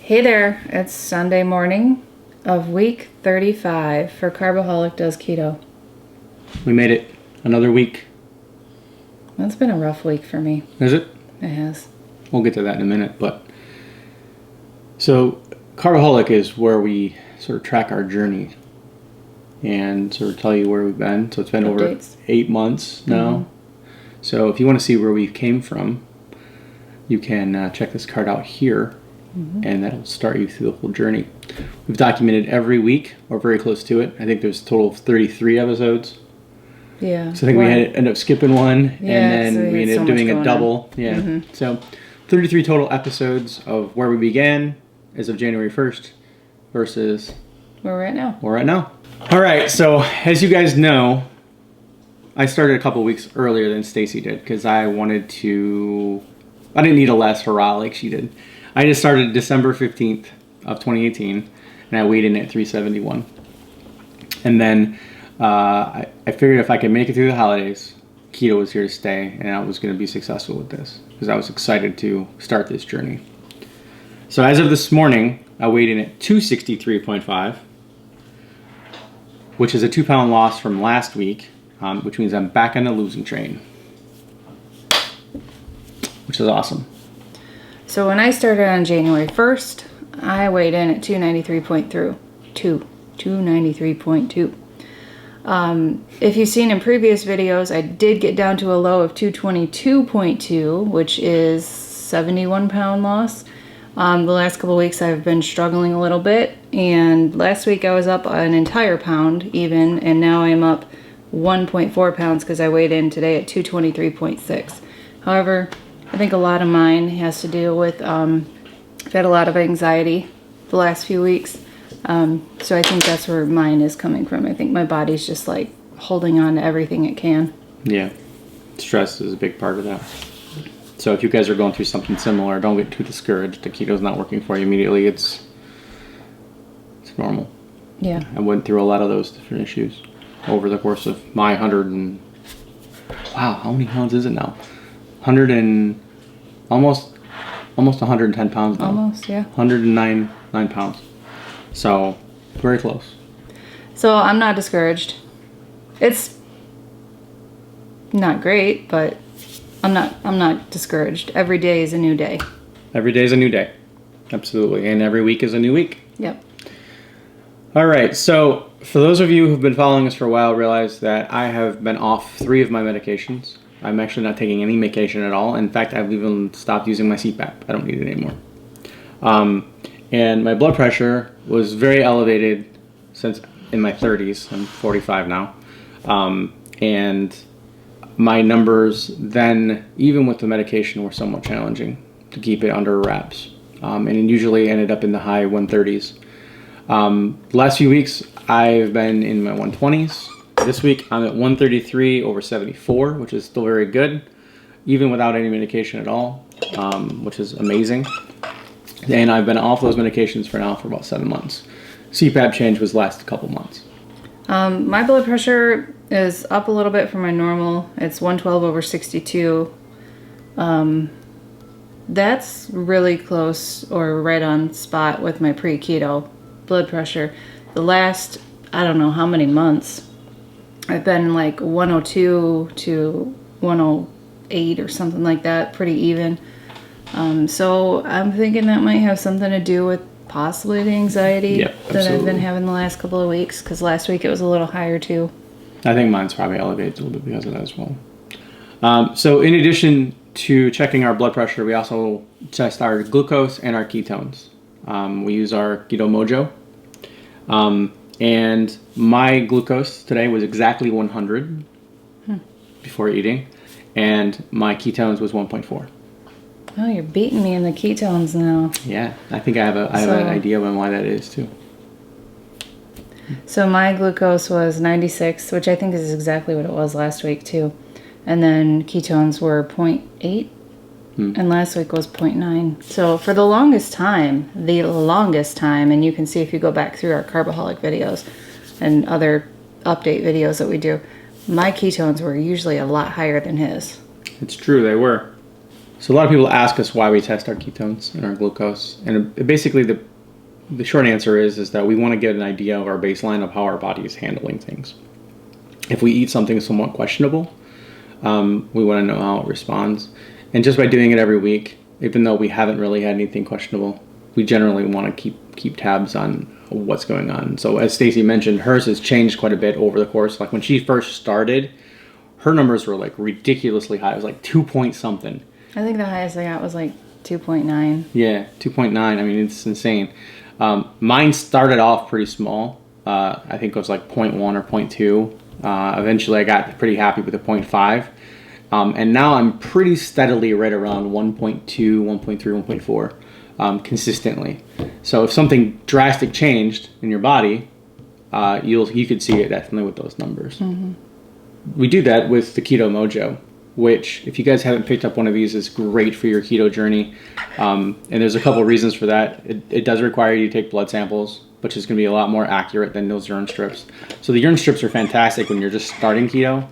Hey there, it's Sunday morning of week 35 for Carbaholic Does Keto. We made it. Another week. That's been a rough week for me. Is it? It has. We'll get to that in a minute. So Carbaholic is where we sort of track our journey and sort of tell you where we've been. So it's been Updates. over 8 months now. Mm-hmm. So if you want to see where we came from, you can check this card out here. Mm-hmm. And that'll start you through the whole journey. We've documented every week, or very close to it. I think there's a total of 33 episodes. Yeah. So I think we ended up skipping one, Yeah, and then we ended up doing a double. Yeah. Mm-hmm. So 33 total episodes of where we began as of January 1st versus where we're at now. Where we're at now. All right. So as you guys know, I started a couple weeks earlier than Stacy did because I didn't need a last hurrah like she did. I just started December 15th of 2018, and I weighed in at 371. And then I figured if I could make it through the holidays, keto was here to stay, and I was going to be successful with this because I was excited to start this journey. So as of this morning, I weighed in at 263.5, which is a 2-pound loss from last week, which means I'm back on the losing train, which is awesome. So when I started on January 1st, I weighed in at 293.2. If you've seen in previous videos, I did get down to a low of 222.2, which is 71-pound loss. The last couple of weeks I've been struggling a little bit, and last week I was up an entire pound even, and now I'm up 1.4 pounds because I weighed in today at 223.6. However, I think a lot of mine has to do with, I've had a lot of anxiety the last few weeks. So I think that's where mine is coming from. I think my body's just like holding on to everything it can. Yeah. Stress is a big part of that. So if you guys are going through something similar, don't get too discouraged. The keto's not working for you immediately. It's normal. Yeah. I went through a lot of those different issues over the course of my wow, how many pounds is it now? Almost 110 pounds now. Almost, yeah. 109 pounds. So, very close. So, I'm not discouraged. It's not great, but I'm not discouraged. Every day is a new day. Every day is a new day. Absolutely. And every week is a new week. Yep. All right. So, for those of you who've been following us for a while, realize that I have been off 3 of my medications. I'm actually not taking any medication at all. In fact, I've even stopped using my CPAP. I don't need it anymore. And my blood pressure was very elevated since in my 30s. I'm 45 now. And my numbers then, even with the medication, were somewhat challenging to keep it under wraps. And it usually ended up in the high 130s. The last few weeks, I've been in my 120s. This week, I'm at 133/74, which is still very good, even without any medication at all, which is amazing. And I've been off those medications for about 7 months. CPAP change was last couple months. My blood pressure is up a little bit from my normal. It's 112/62. That's really close or right on spot with my pre-keto blood pressure. The last, I don't know how many months, I've been like 102 to 108 or something like that, pretty even. So I'm thinking that might have something to do with possibly the anxiety that I've been having the last couple of weeks, because last week it was a little higher too. I think mine's probably elevated a little bit because of that as well. So in addition to checking our blood pressure, we also test our glucose and our ketones. We use our Keto Mojo. And my glucose today was exactly 100 before eating, and my ketones was 1.4. Oh, you're beating me in the ketones now. Yeah, I think I have an idea on why that is too. So my glucose was 96, which I think is exactly what it was last week too. And then ketones were 0.8, and last week was 0.9. So for the longest time, and you can see if you go back through our Carbaholic videos and other update videos that we do, my ketones were usually a lot higher than his. It's true, they were. So a lot of people ask us why we test our ketones and our glucose, and basically the short answer is that we want to get an idea of our baseline of how our body is handling things. If we eat something somewhat questionable, we want to know how it responds. And just by doing it every week, even though we haven't really had anything questionable, we generally want to keep tabs on what's going on. So as Stacy mentioned, hers has changed quite a bit over the course. Like when she first started, her numbers were like ridiculously high. It was like 2 point something. I think the highest I got was like 2.9. Yeah, 2.9. I mean, it's insane. Mine started off pretty small. I think it was like 0.1 or 0.2. Eventually I got pretty happy with the 0.5. And now I'm pretty steadily right around 1.2, 1.3, 1.4 consistently. So if something drastic changed in your body, you could see it definitely with those numbers. Mm-hmm. We do that with the Keto Mojo, which if you guys haven't picked up one of these, is great for your keto journey. And there's a couple of reasons for that. It does require you to take blood samples, which is going to be a lot more accurate than those urine strips. So the urine strips are fantastic when you're just starting keto.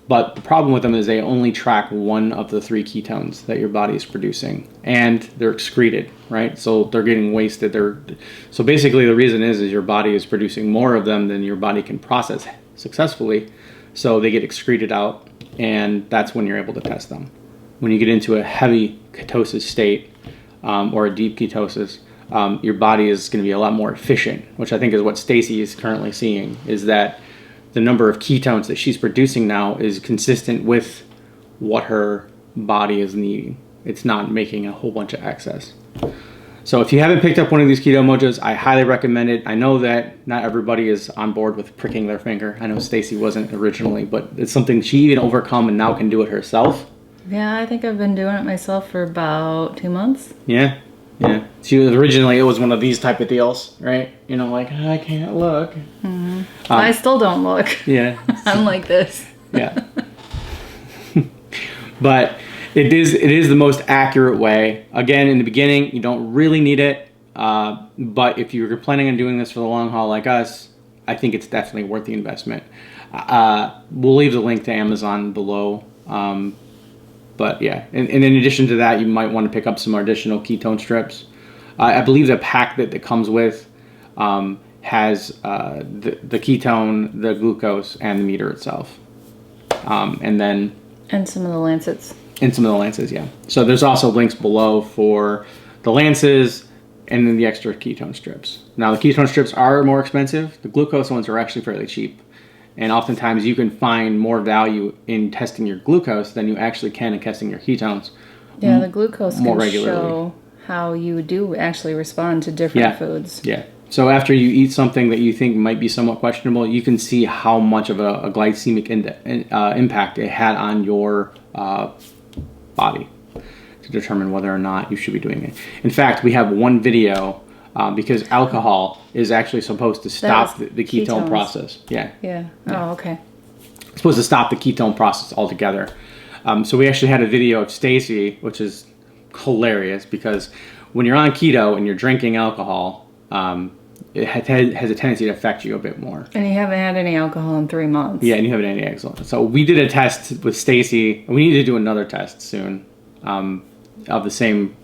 But the problem with them is they only track one of the 3 ketones that your body is producing, and they're excreted, right? So they're getting wasted. So basically the reason is your body is producing more of them than your body can process successfully. So they get excreted out, and that's when you're able to test them. When you get into a heavy ketosis state or a deep ketosis, your body is going to be a lot more efficient, which I think is what Stacy is currently seeing, is that the number of ketones that she's producing now is consistent with what her body is needing. It's not making a whole bunch of excess. So if you haven't picked up one of these Keto Mojos, I highly recommend it. I know that not everybody is on board with pricking their finger. I know Stacy wasn't originally, but it's something she can overcome and now can do it herself. Yeah, I think I've been doing it myself for about 2 months. Yeah. She was originally, it was one of these type of deals, right? You know, like, I can't look. Mm-hmm. I still don't look. Yeah. I'm like this. Yeah. But it is the most accurate way. Again, in the beginning, you don't really need it. But if you're planning on doing this for the long haul like us, I think it's definitely worth the investment. We'll leave the link to Amazon below. But yeah, and in addition to that, you might want to pick up some additional ketone strips. I believe the pack that comes with has the ketone, the glucose, and the meter itself. And some of the lancets. And some of the lances, yeah. So there's also links below for the lances and then the extra ketone strips. Now the ketone strips are more expensive. The glucose ones are actually fairly cheap. And oftentimes you can find more value in testing your glucose than you actually can in testing your ketones. Yeah, the glucose more can regularly. Show how you do actually respond to different foods. Yeah. So after you eat something that you think might be somewhat questionable, you can see how much of a glycemic impact it had on your body to determine whether or not you should be doing it. In fact, we have one video because alcohol is actually supposed to stop the ketone process. Yeah. Oh, okay. It's supposed to stop the ketone process altogether. So we actually had a video of Stacy, which is hilarious because when you're on keto and you're drinking alcohol, it has a tendency to affect you a bit more. And you haven't had any alcohol in 3 months. Yeah, and you haven't had any alcohol. So we did a test with Stacy. We need to do another test soon of the same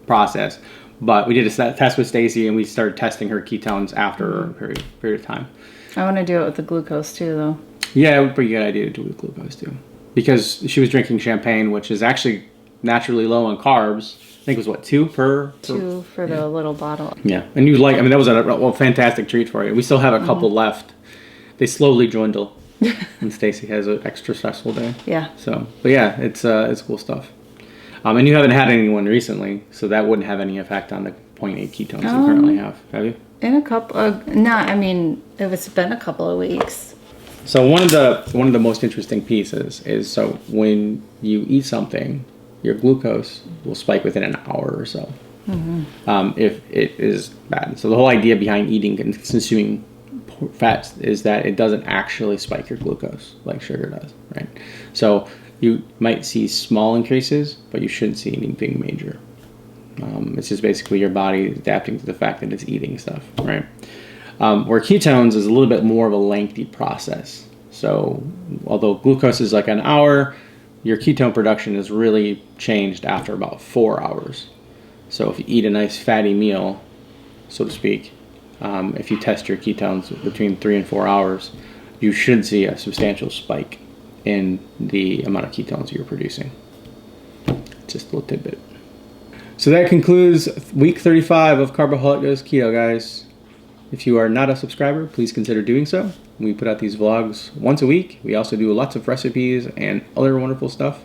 process. But we did a test with Stacy, and we started testing her ketones after a period of time. I want to do it with the glucose too, though. Yeah, it would be a pretty good idea to do it with glucose too. Because she was drinking champagne, which is actually naturally low on carbs. I think it was, 2 per... 2 for the little bottle. Yeah, and that was a fantastic treat for you. We still have a couple left. They slowly dwindle when Stacy has an extra stressful day. Yeah. So, but yeah, it's cool stuff. And you haven't had anyone recently, so that wouldn't have any effect on the 0.8 ketones you currently have you? In a couple of... if it's been a couple of weeks. So one of the most interesting pieces is, so when you eat something, your glucose will spike within an hour or so. Mm-hmm. If it is bad. So the whole idea behind eating and consuming fats is that it doesn't actually spike your glucose like sugar does, right? So you might see small increases, but you shouldn't see anything major. It's just basically your body adapting to the fact that it's eating stuff, right? Where ketones is a little bit more of a lengthy process. So although glucose is like an hour, your ketone production is really changed after about 4 hours. So if you eat a nice fatty meal, so to speak, if you test your ketones between 3 and 4 hours, you should see a substantial spike in the amount of ketones you're producing. Just a little tidbit. So that concludes week 35 of Carbaholic Goes Keto, guys. If you are not a subscriber, please consider doing so. We put out these vlogs once a week. We also do lots of recipes and other wonderful stuff.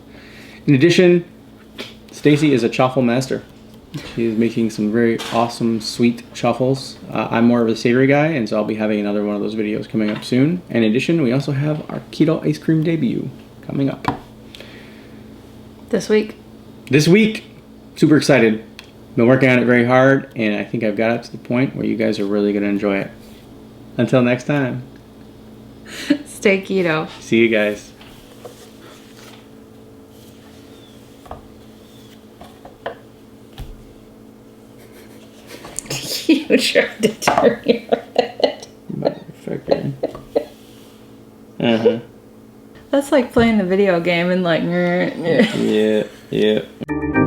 In addition, Stacy is a chaffle master. She is making some very awesome sweet chaffles. I'm more of a savory guy, and so I'll be having another one of those videos coming up soon. In addition, we also have our keto ice cream debut coming up. This week. This week, super excited. Been working on it very hard, and I think I've got it to the point where you guys are really going to enjoy it. Until next time. Stay keto. See you guys. You tried to turn your head. Motherfucker. Uh-huh. That's like playing the video game and like... Yeah.